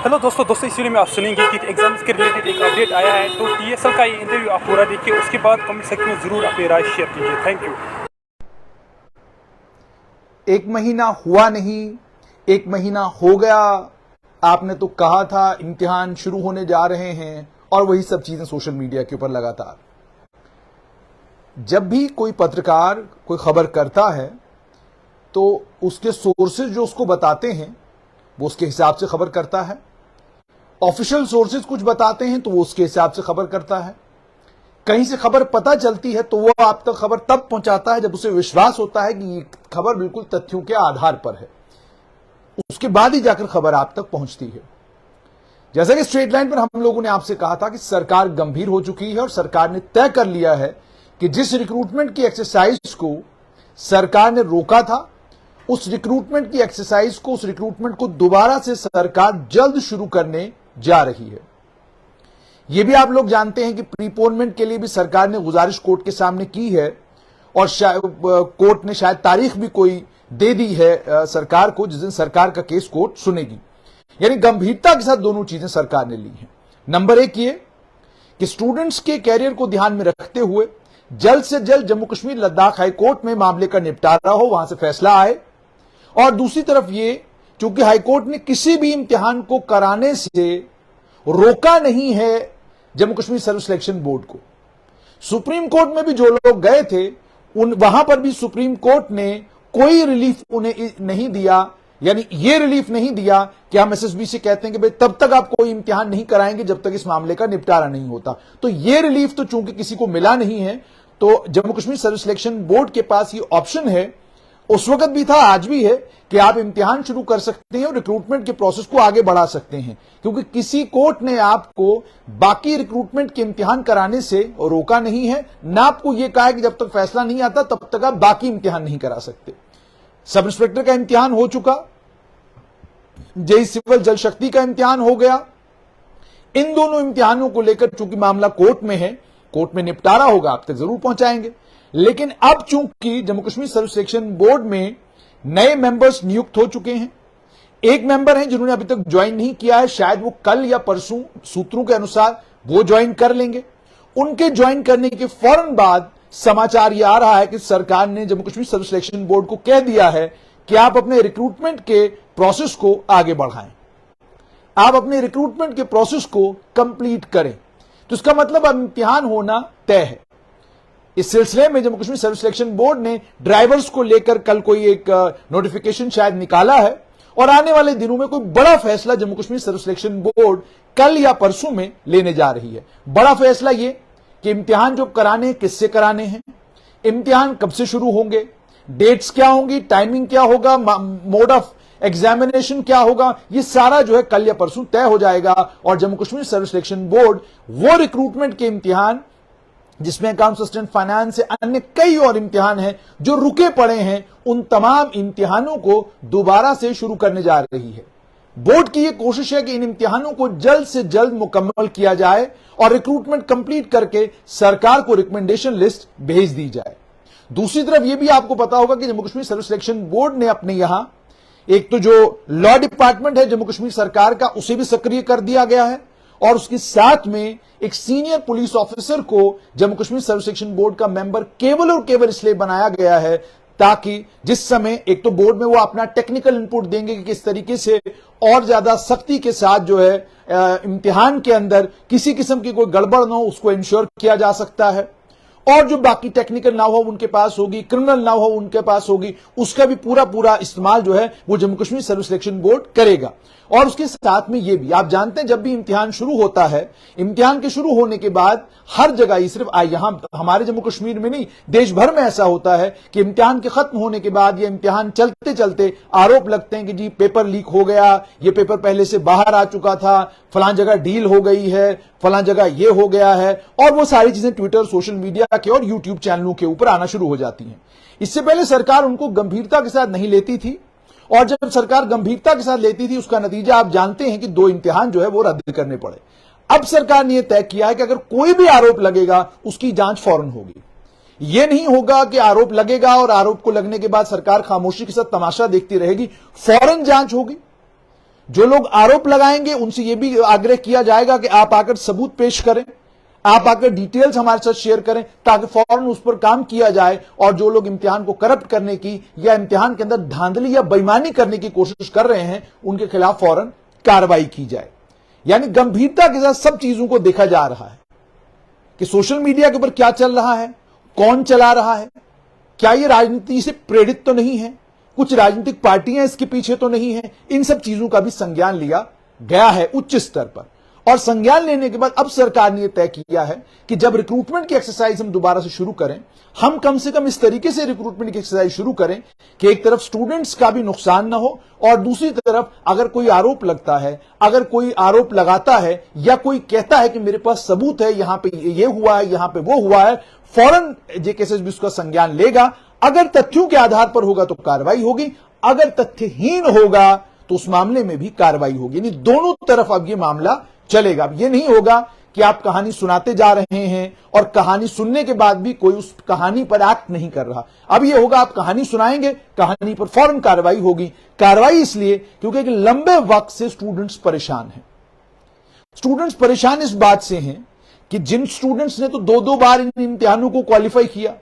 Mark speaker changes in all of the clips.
Speaker 1: Hello दोस्तों इस video में आप सुनेंगे कि एग्जाम्स के रिलेटेड एक अपडेट आया है। तो टीएसएल का ये इंटरव्यू आप पूरा देखिए, उसके बाद कमेंट सेक्शन में ज़रूर अपनी राय शेयर कीजिए। Thank you.
Speaker 2: एक महीना हुआ नहीं, एक महीना हो गया, आपने तो कहा था इम्तिहान शुरू होने जा रहे हैं, और वही सब चीजें सोशल मीडिया के ऊपर लगातार। जब भी कोई पत्रकार कोई खबर करता है तो उसके सोर्सेज जो उसको बताते हैं वो उसके हिसाब से खबर करता है। ऑफिशियल सोर्सेज कुछ बताते हैं तो वो उसके हिसाब से खबर करता है। कहीं से खबर पता चलती है तो वो आप तक खबर तब पहुंचाता है जब उसे विश्वास होता है कि ये खबर बिल्कुल तथ्यों के आधार पर है, उसके बाद ही जाकर खबर आप तक पहुंचती है। जैसा कि स्ट्रेट लाइन पर हम लोगों ने आपसे कहा था कि सरकार गंभीर हो चुकी है और सरकार ने तय कर लिया है कि जिस रिक्रूटमेंट की एक्सरसाइज को सरकार ने रोका था, उस रिक्रूटमेंट की एक्सरसाइज को, उस रिक्रूटमेंट को दोबारा से सरकार जल्द शुरू करने जा रही है। यह भी आप लोग जानते हैं कि प्रीपोनमेंट के लिए भी सरकार ने गुजारिश कोर्ट के सामने की है, और कोर्ट ने शायद तारीख भी कोई दे दी है सरकार को, जिस दिन सरकार का केस कोर्ट सुनेगी। यानी गंभीरता के साथ दोनों चीजें सरकार ने ली हैं। नंबर एक ये कि स्टूडेंट्स के कैरियर को ध्यान में रखते हुए जल्द से जल्द जम्मू कश्मीर लद्दाख हाईकोर्ट में मामले का निपटारा हो, वहां से फैसला आए। और दूसरी तरफ ये, चूंकि हाईकोर्ट ने किसी भी इम्तिहान को कराने से रोका नहीं है जम्मू कश्मीर सर्व सिलेक्शन बोर्ड को। सुप्रीम कोर्ट में भी जो लोग गए थे वहां पर भी सुप्रीम कोर्ट ने कोई रिलीफ उन्हें नहीं दिया, यानी ये रिलीफ नहीं दिया कि हम एसएसबी से कहते हैं कि भाई तब तक आप कोई इम्तिहान नहीं कराएंगे जब तक इस मामले का निपटारा नहीं होता। तो ये रिलीफ तो चूंकि किसी को मिला नहीं है, तो जम्मू कश्मीर सर्व सिलेक्शन बोर्ड के पास ये ऑप्शन है, उस वक्त भी था, आज भी है, कि आप इम्तिहान शुरू कर सकते हैं और रिक्रूटमेंट के प्रोसेस को आगे बढ़ा सकते हैं। क्योंकि किसी कोर्ट ने आपको बाकी रिक्रूटमेंट के इम्तिहान कराने से रोका नहीं है, ना आपको यह कहा है कि जब तक फैसला नहीं आता तब तक आप बाकी इम्तिहान नहीं करा सकते। सब इंस्पेक्टर का इम्तिहान हो चुका, जेई सिविल जल शक्ति का इम्तिहान हो गया। इन दोनों इम्तिहानों को लेकर चूंकि मामला कोर्ट में है, कोर्ट में निपटारा होगा, आप तक जरूर पहुंचाएंगे। लेकिन अब चूंकि जम्मू कश्मीर सर्व सिलेक्शन बोर्ड में नए मेंबर्स नियुक्त हो चुके हैं, एक मेंबर हैं जिन्होंने अभी तक ज्वाइन नहीं किया है, शायद वो कल या परसों सूत्रों के अनुसार वो ज्वाइन कर लेंगे। उनके ज्वाइन करने के फौरन बाद समाचार यह आ रहा है कि सरकार ने जम्मू कश्मीर सर्व सिलेक्शन बोर्ड को कह दिया है कि आप अपने रिक्रूटमेंट के प्रोसेस को आगे बढ़ाएं, आप अपने रिक्रूटमेंट के प्रोसेस को कंप्लीट करें। तो इसका मतलब अब इम्तिहान होना तय है। इस सिलसिले में जम्मू कश्मीर सर्व सिलेक्शन बोर्ड ने ड्राइवर्स को लेकर कल कोई एक नोटिफिकेशन शायद निकाला है, और आने वाले दिनों में कोई बड़ा फैसला जम्मू कश्मीर सर्व सिलेक्शन बोर्ड कल या परसों में लेने जा रही है। बड़ा फैसला यह कि इम्तिहान जो कराने हैं, किससे कराने हैं, इम्तिहान कब से शुरू होंगे, डेट्स क्या होंगी, टाइमिंग क्या होगा, मोड ऑफ एग्जामिनेशन क्या होगा, ये सारा जो है कल या परसों तय हो जाएगा। और जम्मू कश्मीर सर्व सिलेक्शन बोर्ड वो रिक्रूटमेंट के इम्तिहान, जिसमें अकाउंट असिस्टेंट, फाइनेंस से अन्य कई और इम्तिहान हैं जो रुके पड़े हैं, उन तमाम इम्तिहानों को दोबारा से शुरू करने जा रही है। बोर्ड की यह कोशिश है कि इन इम्तिहानों को जल्द से जल्द मुकम्मल किया जाए और रिक्रूटमेंट कंप्लीट करके सरकार को रिकमेंडेशन लिस्ट भेज दी जाए। दूसरी तरफ यह भी आपको पता होगा कि जम्मू कश्मीर सर्व सिलेक्शन बोर्ड ने अपने यहां एक तो जो लॉ डिपार्टमेंट है जम्मू कश्मीर सरकार का, उसे भी सक्रिय कर दिया गया है, और उसके साथ में एक सीनियर पुलिस ऑफिसर को जम्मू कश्मीर सर्व सिलेक्शन बोर्ड का मेंबर केवल और केवल इसलिए बनाया गया है ताकि जिस समय एक तो बोर्ड में वो अपना टेक्निकल इनपुट देंगे कि किस तरीके से और ज्यादा सख्ती के साथ जो है इम्तिहान के अंदर किसी किस्म की कोई गड़बड़ ना हो, उसको इंश्योर किया जा सकता है। और जो बाकी टेक्निकल ना हो उनके पास होगी, क्रिमिनल ना हो उनके पास होगी, उसका भी पूरा इस्तेमाल जो है वो जम्मू कश्मीर सर्व सिलेक्शन बोर्ड करेगा। और उसके साथ में ये भी आप जानते हैं, जब भी इम्तिहान शुरू होता है, इम्तिहान के शुरू होने के बाद हर जगह, ये सिर्फ यहां हमारे जम्मू कश्मीर में नहीं, देश भर में ऐसा होता है कि इम्तिहान के खत्म होने के बाद या इम्तिहान चलते चलते आरोप लगते हैं कि जी पेपर लीक हो गया, ये पेपर पहले से बाहर आ चुका था, फलां जगह डील हो गई है, फलां जगह ये हो गया है, और वो सारी चीजें ट्विटर, सोशल मीडिया के और यूट्यूब चैनलों के ऊपर आना शुरू हो जाती हैं। इससे पहले सरकार उनको गंभीरता के साथ नहीं लेती थी, और जब सरकार गंभीरता के साथ लेती थी उसका नतीजा आप जानते हैं कि 2 इम्तिहान जो है वो रद्द करने पड़े। अब सरकार ने यह तय किया है कि अगर कोई भी आरोप लगेगा उसकी जांच फौरन होगी। यह नहीं होगा कि आरोप लगेगा और आरोप को लगने के बाद सरकार खामोशी के साथ तमाशा देखती रहेगी, फौरन जांच होगी। जो लोग आरोप लगाएंगे उनसे यह भी आग्रह किया जाएगा कि आप आकर सबूत पेश करें, आप आकर डिटेल्स हमारे साथ शेयर करें, ताकि फौरन उस पर काम किया जाए और जो लोग इम्तिहान को करप्ट करने की या इम्तिहान के अंदर धांधली या बेईमानी करने की कोशिश कर रहे हैं उनके खिलाफ फौरन कार्रवाई की जाए। यानी गंभीरता के साथ सब चीजों को देखा जा रहा है कि सोशल मीडिया के ऊपर क्या चल रहा है, कौन चला रहा है, क्या यह राजनीति से प्रेरित तो नहीं है, कुछ राजनीतिक पार्टियां इसके पीछे तो नहीं है। इन सब चीजों का भी संज्ञान लिया गया है उच्च स्तर पर। और संज्ञान लेने के बाद अब सरकार ने यह तय किया है कि जब रिक्रूटमेंट की एक्सरसाइज हम दोबारा से शुरू करें, हम कम से कम इस तरीके से रिक्रूटमेंट की एक्सरसाइज शुरू करें कि एक तरफ स्टूडेंट्स का भी नुकसान ना हो और दूसरी तरफ अगर कोई आरोप लगता है, अगर कोई आरोप लगाता है या कोई कहता है कि मेरे पास सबूत है, यहां पे ये हुआ है, यहां पे वो हुआ है, फौरन जेकेएसएसबी उसका संज्ञान लेगा। अगर तथ्यों के आधार पर होगा तो कार्रवाई होगी, अगर तथ्यहीन होगा तो उस मामले में भी कार्रवाई होगी। यानी दोनों तरफ अब यह मामला चलेगा। अब यह नहीं होगा कि आप कहानी सुनाते जा रहे हैं और कहानी सुनने के बाद भी कोई उस कहानी पर एक्ट नहीं कर रहा। अब यह होगा आप कहानी सुनाएंगे, कहानी पर फौरन कार्रवाई होगी। कार्रवाई इसलिए क्योंकि एक लंबे वक्त से स्टूडेंट्स परेशान हैं। स्टूडेंट्स परेशान इस बात से हैं कि जिन स्टूडेंट्स ने तो दो बार इन इम्तिहानों को क्वालिफाई किया,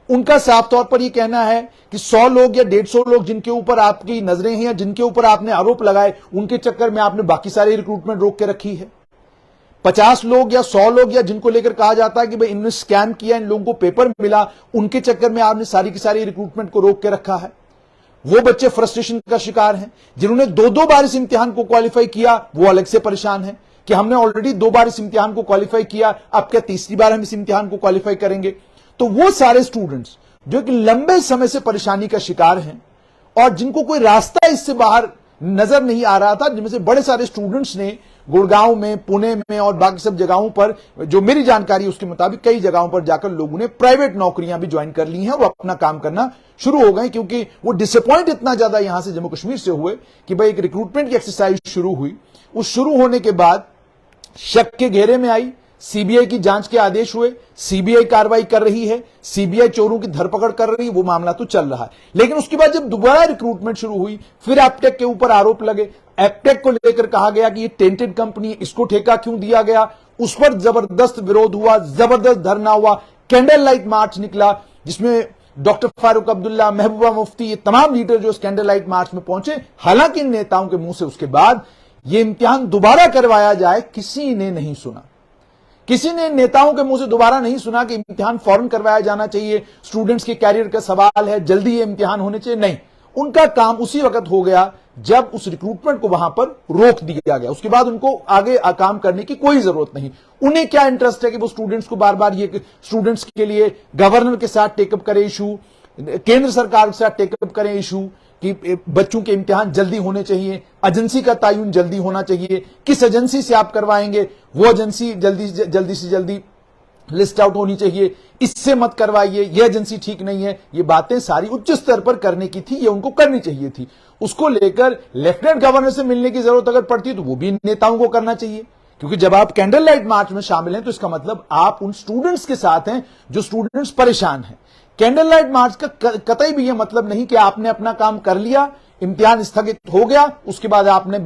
Speaker 2: उनका साफ तौर पर यह कहना है कि 100 लोग या 150 लोग जिनके ऊपर आपकी नजरें हैं या जिनके ऊपर आपने आरोप लगाए, उनके चक्कर में आपने बाकी सारी रिक्रूटमेंट रोक के रखी है। 50 लोग या 100 लोग या जिनको लेकर कहा जाता है कि भाई इन्होंने स्कैम किया, इन लोगों को पेपर मिला, उनके चक्कर में आपने सारी की सारी रिक्रूटमेंट को रोक के रखा है। वो बच्चे फ्रस्ट्रेशन का शिकार हैं। जिन्होंने 2 बार इस इम्तिहान को क्वालिफाई किया वो अलग से परेशान है कि हमने ऑलरेडी 2 बार इस इम्तिहान को क्वालिफाई किया, अब क्या तीसरी बार हम इस इम्तिहान को क्वालिफाई करेंगे। तो वो सारे स्टूडेंट्स जो कि लंबे समय से परेशानी का शिकार हैं और जिनको कोई रास्ता इससे बाहर नजर नहीं आ रहा था, जिनमें से बड़े सारे स्टूडेंट्स ने गुड़गांव में, पुणे में और बाकी सब जगहों पर, जो मेरी जानकारी उसके मुताबिक कई जगहों पर जाकर लोगों ने प्राइवेट नौकरियां भी ज्वाइन कर ली हैं, वो अपना काम करना शुरू हो गए क्योंकि वो डिसअपॉइंट इतना ज्यादा यहां से जम्मू कश्मीर से हुए कि भाई एक रिक्रूटमेंट की एक्सरसाइज शुरू हुई, उस शुरू होने के बाद शक के घेरे में आई, सीबीआई की जांच के आदेश हुए, सीबीआई कार्रवाई कर रही है, सीबीआई चोरों की धरपकड़ कर रही है, वो मामला तो चल रहा है। लेकिन उसके बाद जब दोबारा रिक्रूटमेंट शुरू हुई, फिर एप्टेक के ऊपर आरोप लगे, एप्टेक को लेकर कहा गया कि ये टेंटेड कंपनी है, इसको ठेका क्यों दिया गया, उस पर जबरदस्त विरोध हुआ, जबरदस्त धरना हुआ, कैंडल लाइट मार्च निकला जिसमें डॉक्टर फारूक अब्दुल्ला, महबूबा मुफ्ती, ये तमाम लीडर जो इस कैंडल लाइट मार्च में पहुंचे। हालांकि इन नेताओं के मुंह से उसके बाद ये इम्तिहान दोबारा करवाया जाए किसी ने नहीं सुना। किसी ने नेताओं के मुंह से दोबारा नहीं सुना कि इम्तिहान फौरन करवाया जाना चाहिए, स्टूडेंट्स के कैरियर का सवाल है, जल्दी ये इम्तिहान होने चाहिए। नहीं, उनका काम उसी वक्त हो गया जब उस रिक्रूटमेंट को वहां पर रोक दिया गया। उसके बाद उनको आगे काम करने की कोई जरूरत नहीं। उन्हें क्या इंटरेस्ट है कि वो स्टूडेंट्स को बार बार ये स्टूडेंट्स के लिए गवर्नर के साथ टेकअप करे इशू, केंद्र सरकार के साथ टेकअप करें इशू कि बच्चों के इम्तिहान जल्दी होने चाहिए, एजेंसी का तयन जल्दी होना चाहिए, किस एजेंसी से आप करवाएंगे वो एजेंसी जल्दी से जल्दी लिस्ट आउट होनी चाहिए, इससे मत करवाइए, ये एजेंसी ठीक नहीं है। ये बातें सारी उच्च स्तर पर करने की थी, ये उनको करनी चाहिए थी। उसको लेकर लेफ्टिनेंट गवर्नर से मिलने की जरूरत अगर पड़ती तो वो भी नेताओं को करना चाहिए, क्योंकि जब आप कैंडल लाइट मार्च में शामिल हैं तो इसका मतलब आप उन स्टूडेंट्स के साथ हैं जो स्टूडेंट्स परेशान हैं। कैंडल लाइट मार्च का कतई भी यह मतलब नहीं कि आपने अपना काम कर लिया, इम्तिहान स्थगित हो गया, उसके बाद आपने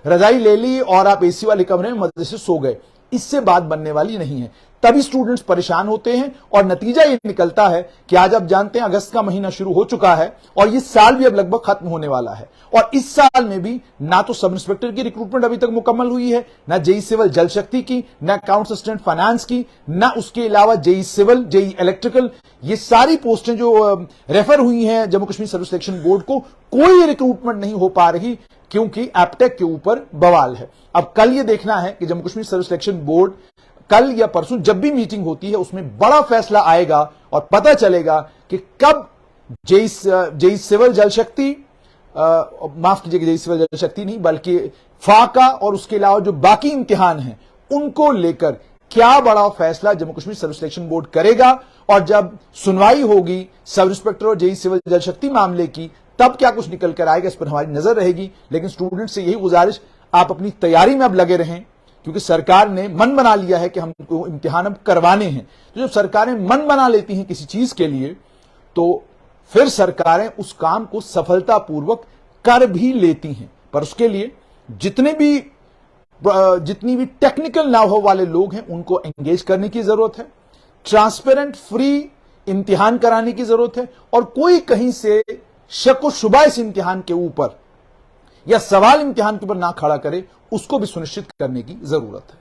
Speaker 2: रजाई ले ली और आप एसी वाले कमरे में मजे से सो गए। इससे बात बनने वाली नहीं है। तभी स्टूडेंट्स परेशान होते हैं और नतीजा ये निकलता है कि आज आप जानते हैं अगस्त का महीना शुरू हो चुका है और ये साल भी अब लगभग खत्म होने वाला है। और इस साल में भी ना तो सब इंस्पेक्टर की रिक्रूटमेंट अभी तक मुकम्मल हुई है, ना जेई सिविल जल शक्ति की, ना अकाउंट्स असिस्टेंट फाइनेंस की, ना उसके अलावा जेई सिविल, जेई इलेक्ट्रिकल, ये सारी पोस्टें जो रेफर हुई हैं Jammu Kashmir service selection board को, कोई रिक्रूटमेंट नहीं हो पा रही क्योंकि एप्टेक के ऊपर बवाल है। अब कल ये देखना है कि Jammu Kashmir service selection board कल या परसों जब भी मीटिंग होती है उसमें बड़ा फैसला आएगा और पता चलेगा कि कब जेई सिविल जल शक्ति, माफ कीजिएगा जेई सिविल जल शक्ति नहीं बल्कि फाका और उसके अलावा जो बाकी इम्तिहान हैं उनको लेकर क्या बड़ा फैसला Jammu Kashmir service selection board करेगा। और जब सुनवाई होगी सब इंस्पेक्टर और जेई सिविल जल शक्ति मामले की, तब क्या कुछ निकल कर आएगा इस पर हमारी नजर रहेगी। लेकिन स्टूडेंट से यही गुजारिश, आप अपनी तैयारी में अब लगे रहें क्योंकि सरकार ने मन बना लिया है कि हमको इम्तिहान अब करवाने हैं। तो जब सरकारें मन बना लेती हैं किसी चीज के लिए तो फिर सरकारें उस काम को सफलतापूर्वक कर भी लेती हैं। पर उसके लिए जितनी भी टेक्निकल नाव वाले लोग हैं उनको एंगेज करने की जरूरत है, ट्रांसपेरेंट फ्री इम्तिहान कराने की जरूरत है, और कोई कहीं से शक व शुबा इस इम्तिहान के ऊपर या सवाल इम्तिहान के ऊपर ना खड़ा करे, उसको भी सुनिश्चित करने की जरूरत है।